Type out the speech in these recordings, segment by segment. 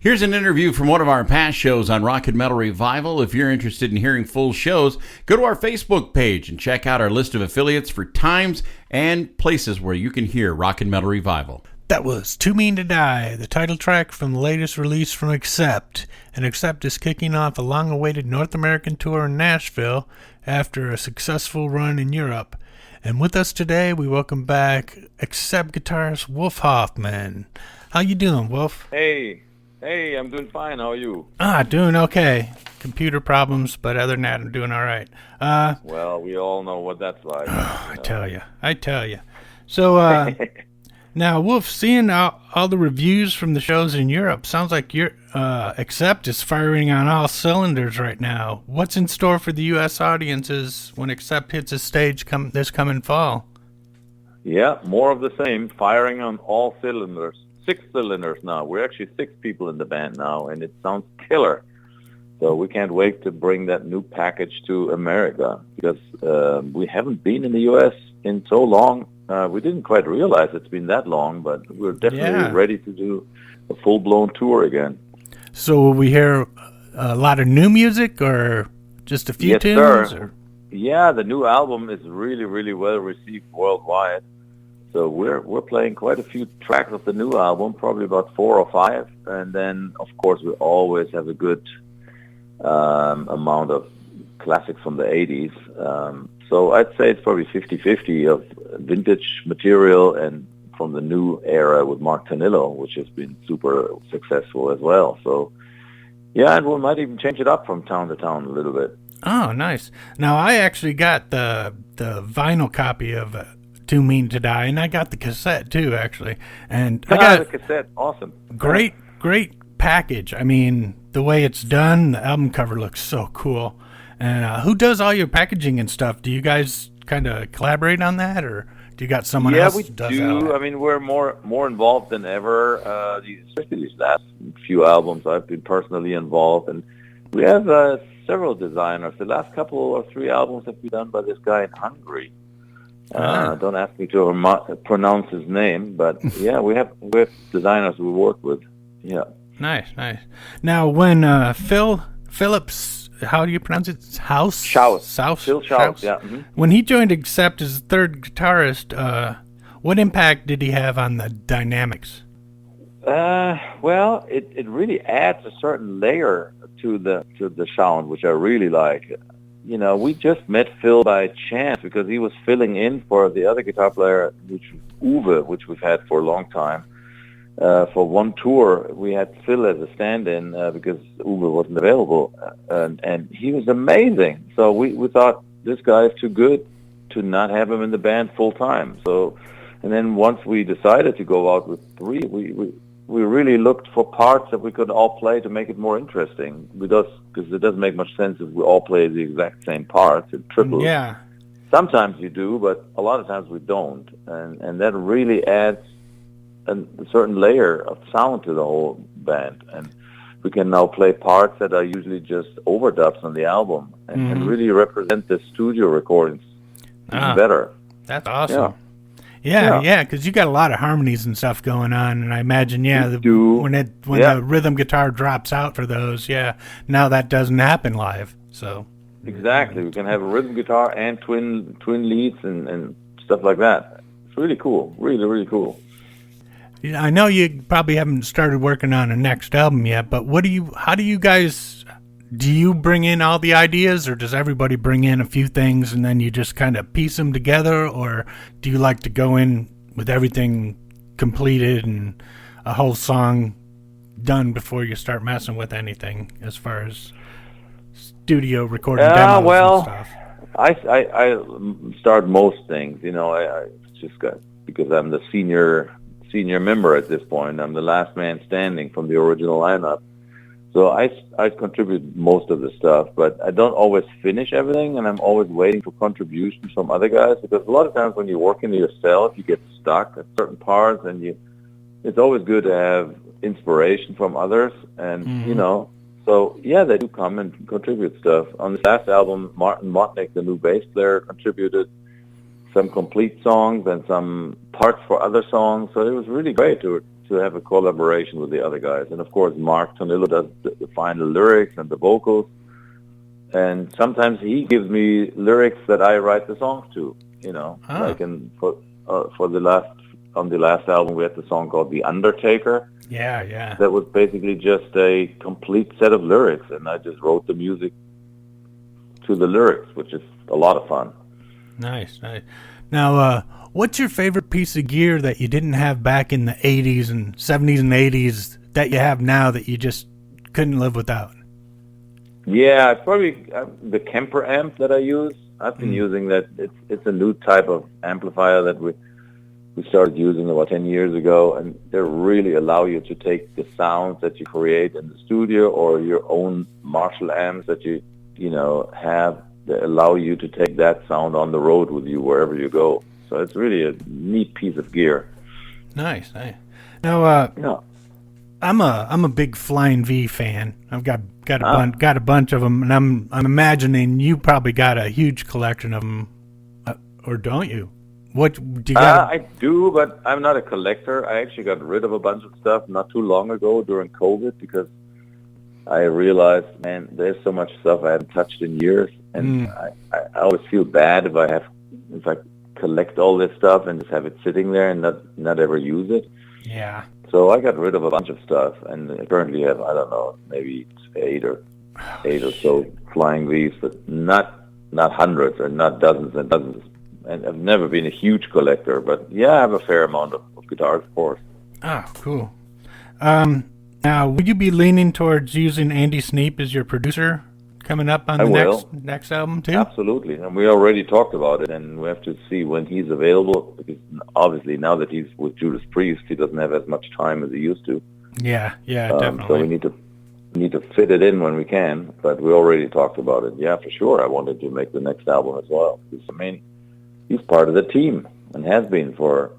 Here's an interview from one of our past shows on Rock and Metal Revival. If you're interested in hearing full shows, go to our Facebook page and check out our list of affiliates for times and places where you can hear Rock and Metal Revival. That was Too Mean to Die, the title track from the latest release from Accept. And Accept is kicking off a long-awaited North American tour in Nashville after a successful run in Europe. And with us today, we welcome back Accept guitarist Wolf-Hoffman. How you doing, Wolf? Hey, I'm doing fine. How are you? Doing okay. Computer problems, but other than that, I'm doing all right. Well, we all know what that's like. I tell you. So, now, Wolf, seeing all the reviews from the shows in Europe, sounds like your Accept is firing on all cylinders right now. What's in store for the U.S. audiences when Accept hits a stage this coming fall? Yeah, more of the same, firing on all cylinders. 6 cylinders now. We're actually 6 people in the band now, and it sounds killer. So we can't wait to bring that new package to America because we haven't been in the U.S. in so long. We didn't quite realize it's been that long, but we're definitely ready to do a full-blown tour again. So will we hear a lot of new music or just a few tunes? Sir. Or? Yeah, the new album is really, really well received worldwide. So we're playing quite a few tracks of the new album, probably about 4 or 5. And then, of course, we always have a good amount of classics from the 80s. So I'd say it's probably 50-50 of vintage material and from the new era with Mark Tanillo, which has been super successful as well. So, yeah, and we might even change it up from town to town a little bit. Oh, nice. Now, I actually got the vinyl copy of Too Mean to Die, and I got the cassette too, actually. And I got the cassette. Awesome. Great package. I mean, the way it's done, the album cover looks so cool. And who does all your packaging and stuff? Do you guys kind of collaborate on that, or do you got someone else we who does do. that? I mean, we're more involved than ever. Especially these last few albums, I've been personally involved, and we have several designers. The last couple or 3 albums have been done by this guy in Hungary. Don't ask me to pronounce his name, but yeah, we have designers we work with. Yeah. Nice. Now, when Phillips, how do you pronounce it? Schaus? Phil Schaus, yeah. Mm-hmm. When he joined Accept as the third guitarist, what impact did he have on the dynamics? Well, it really adds a certain layer to the sound, which I really like. You know, we just met Phil by chance because he was filling in for the other guitar player, which was Uwe, which we've had for a long time. For one tour, we had Phil as a stand-in because Uwe wasn't available, and he was amazing. So we thought, this guy is too good to not have him in the band full-time. So, and then once we decided to go out with 3, we really looked for parts that we could all play to make it more interesting. Because it doesn't make much sense if we all play the exact same parts in triples. Yeah. Sometimes you do, but a lot of times we don't. And that really adds a certain layer of sound to the whole band. And we can now play parts that are usually just overdubs on the album and really represent the studio recordings even better. That's awesome. Yeah, because you got a lot of harmonies and stuff going on, and I imagine, when the rhythm guitar drops out for those, now that doesn't happen live. So exactly, we can have a rhythm guitar and twin leads and stuff like that. It's really cool, really, really cool. I know you probably haven't started working on a next album yet, but how do you guys? Do you bring in all the ideas, or does everybody bring in a few things and then you just kind of piece them together, or do you like to go in with everything completed and a whole song done before you start messing with anything as far as studio recording demos and stuff? I start most things. You know, I just got, because I'm the senior member at this point. I'm the last man standing from the original lineup. So I contribute most of the stuff, but I don't always finish everything, and I'm always waiting for contributions from other guys, because a lot of times when you're working yourself, you get stuck at certain parts, and it's always good to have inspiration from others, and so they do come and contribute stuff. On the last album, Martin Motnick, the new bass player, contributed some complete songs and some parts for other songs, so it was really great to to have a collaboration with the other guys. And of course, Mark Tonillo does the final lyrics and the vocals. And sometimes he gives me lyrics that I write the songs to, like on the last album, we had the song called The Undertaker. Yeah. That was basically just a complete set of lyrics, and I just wrote the music to the lyrics, which is a lot of fun. Nice. Now, what's your favorite piece of gear that you didn't have back in the 80s and 70s and 80s that you have now that you just couldn't live without? Yeah, it's probably the Kemper amp that I use. I've been using that. It's a new type of amplifier that we started using about 10 years ago, and they really allow you to take the sounds that you create in the studio or your own Marshall amps that you have. They allow you to take that sound on the road with you wherever you go. So it's really a neat piece of gear. Nice. Now, I'm a big Flying V fan. I've got a bunch of them, and I'm imagining you probably got a huge collection of them, or don't you? What do you got? I do, but I'm not a collector. I actually got rid of a bunch of stuff not too long ago during COVID because I realized, man, there's so much stuff I haven't touched in years, and I always feel bad if I collect all this stuff and just have it sitting there and not ever use it. Yeah. So I got rid of a bunch of stuff, and I currently have, I don't know, maybe eight or so Flying Vs, but not hundreds or not dozens and dozens. And I've never been a huge collector, but yeah, I have a fair amount of guitars, of course. Oh, cool. Now, would you be leaning towards using Andy Sneap as your producer coming up on the next album too? Absolutely, and we already talked about it, and we have to see when he's available, because obviously now that he's with Judas Priest, he doesn't have as much time as he used to. Yeah, definitely. So we need to fit it in when we can, but we already talked about it. Yeah, for sure, I wanted to make the next album as well. Because, I mean, he's part of the team and has been for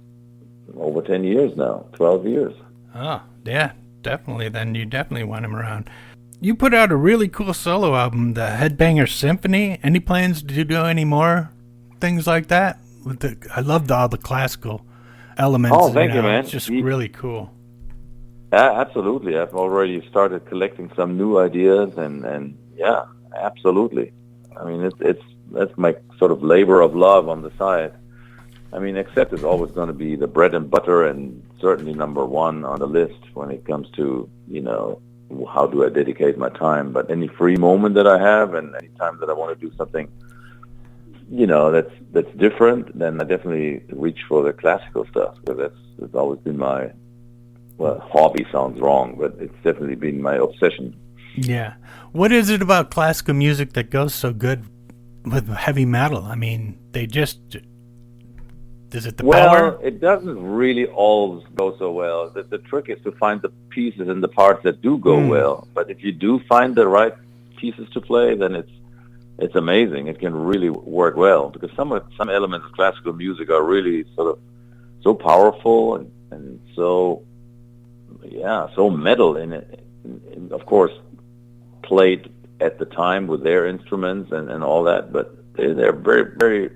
over 10 years now, 12 years. Oh, yeah, definitely. Then you definitely want him around. You put out a really cool solo album, the Headbanger Symphony. Any plans to do any more things like that? I loved all the classical elements. Oh, thank you, man. It's just really cool. Yeah, absolutely. I've already started collecting some new ideas, and yeah, absolutely. I mean, that's my sort of labor of love on the side. I mean, Accept is always going to be the bread and butter, and certainly number one on the list when it comes to, how do I dedicate my time. But any free moment that I have, and any time that I want to do something, that's different, then I definitely reach for the classical stuff, because that's always been my, hobby sounds wrong, but it's definitely been my obsession. Yeah. What is it about classical music that goes so good with heavy metal? I mean, is it the power? Well, it doesn't really always go so well. The trick is to find the pieces and the parts that do go well. But if you do find the right pieces to play, then it's amazing. It can really work well, because some elements of classical music are really sort of so powerful and so metal in it. And of course, played at the time with their instruments and all that, but they're very, very,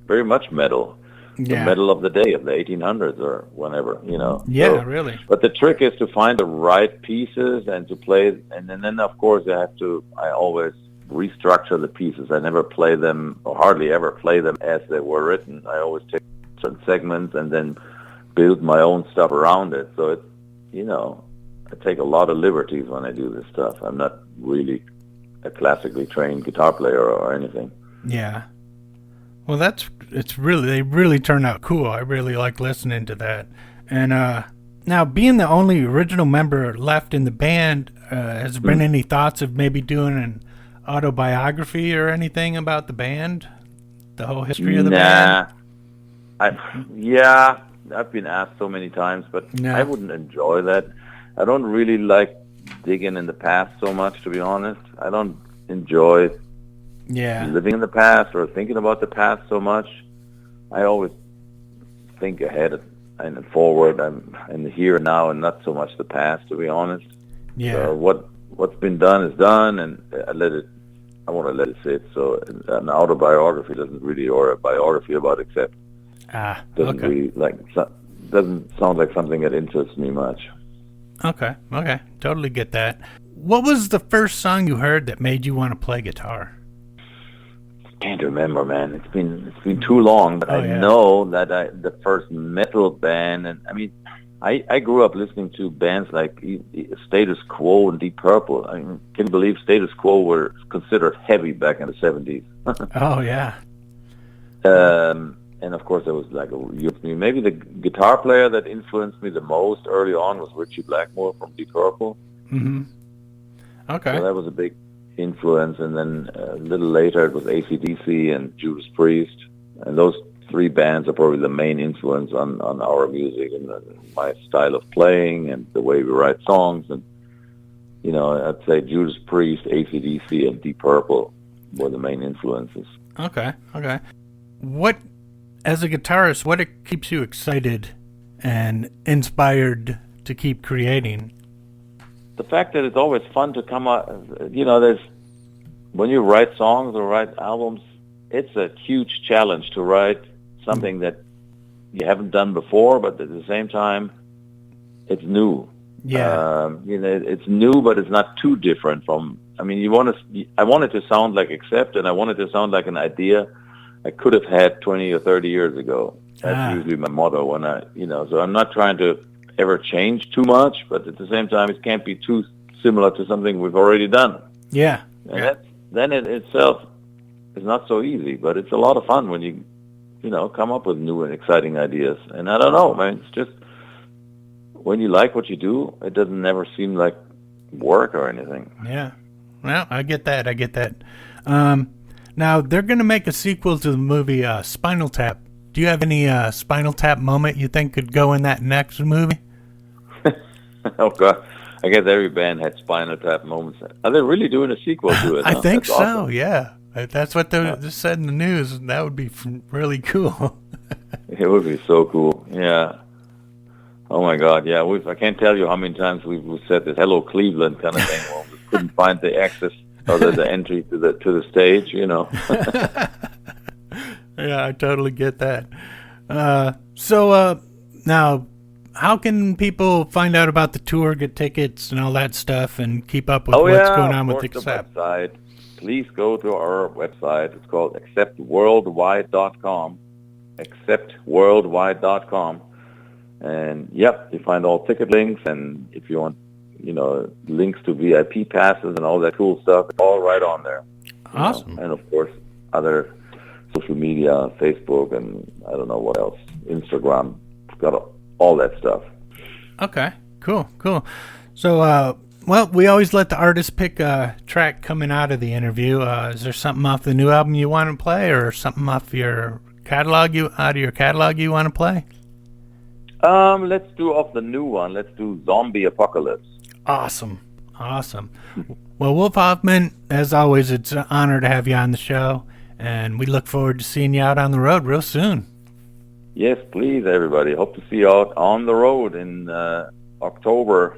very much metal. The metal of the day, of the 1800s or whenever, Yeah, so, really. But the trick is to find the right pieces and to play, and then of course I always restructure the pieces. I never play them, or hardly ever play them as they were written. I always take certain segments and then build my own stuff around it. So it's, I take a lot of liberties when I do this stuff. I'm not really a classically trained guitar player or anything. Yeah. Well, they really turn out cool. I really like listening to that. And now, being the only original member left in the band, has there been any thoughts of maybe doing an autobiography or anything about the band? The whole history of the band? I've been asked so many times, but I wouldn't enjoy that. I don't really like digging in the past so much, to be honest. I don't enjoy living in the past or thinking about the past so much. I always think ahead and forward. I'm in the here and now, and not so much the past, to be honest. Yeah. So what's been done is done, and I want to let it sit. So an autobiography doesn't really, or a biography about Accept, doesn't really doesn't sound like something that interests me much. Okay, totally get that. What was the first song you heard that made you want to play guitar? Can't remember, man. It's been too long, but I know that the first metal band, and I mean, I grew up listening to bands like Status Quo and Deep Purple. I mean, can you believe Status Quo were considered heavy back in the 70s? Oh yeah. And of course, there was like maybe the guitar player that influenced me the most early on was Richie Blackmore from Deep Purple. Mm-hmm. Okay. So that was a big influence, and then a little later it was AC/DC and Judas Priest, and those three bands are probably the main influence on our music and my style of playing and the way we write songs. And I'd say Judas Priest, AC/DC, and Deep Purple were the main influences. Okay. What, as a guitarist, what keeps you excited and inspired to keep creating? The fact that it's always fun to come out, when you write songs or write albums, it's a huge challenge to write something that you haven't done before, but at the same time, it's new. Yeah. It's new, but it's not too different from, I want it to sound like Accept, and I want it to sound like an idea I could have had 20 or 30 years ago. That's usually my motto when so I'm not trying to ever change too much, but at the same time, it can't be too similar to something we've already done. Yeah. And then it itself is not so easy, but it's a lot of fun when you come up with new and exciting ideas. And I don't know, man, it's just when you like what you do, it doesn't never seem like work or anything. Yeah. Well, I get that. Now, they're going to make a sequel to the movie Spinal Tap. Do you have any Spinal Tap moment you think could go in that next movie? Oh, God. I guess every band had Spinal Tap moments. Are they really doing a sequel to it? I think That's so, awesome. yeah. That's what they just said in the news, and that would be really cool. It would be so cool, yeah. Oh, my God, yeah. I can't tell you how many times we've said this Hello Cleveland kind of thing where we couldn't find the access or the entry to the stage, Yeah, I totally get that. So now, how can people find out about the tour, get tickets, and all that stuff, and keep up with what's going on with Accept? Website. Please go to our website. It's called acceptworldwide.com. Acceptworldwide.com. And you find all ticket links, and if you want, links to VIP passes and all that cool stuff, it's all right on there. Awesome. And of course, other social media, Facebook, and I don't know what else, Instagram, got all that stuff. Okay, cool. So, we always let the artist pick a track coming out of the interview. Is there something off the new album you want to play, or something off your catalog you want to play? Let's do off the new one. Let's do Zombie Apocalypse. Awesome. Well, Wolf-Hoffman, as always, it's an honor to have you on the show, and we look forward to seeing you out on the road real soon. Yes, please, everybody. Hope to see you out on the road in October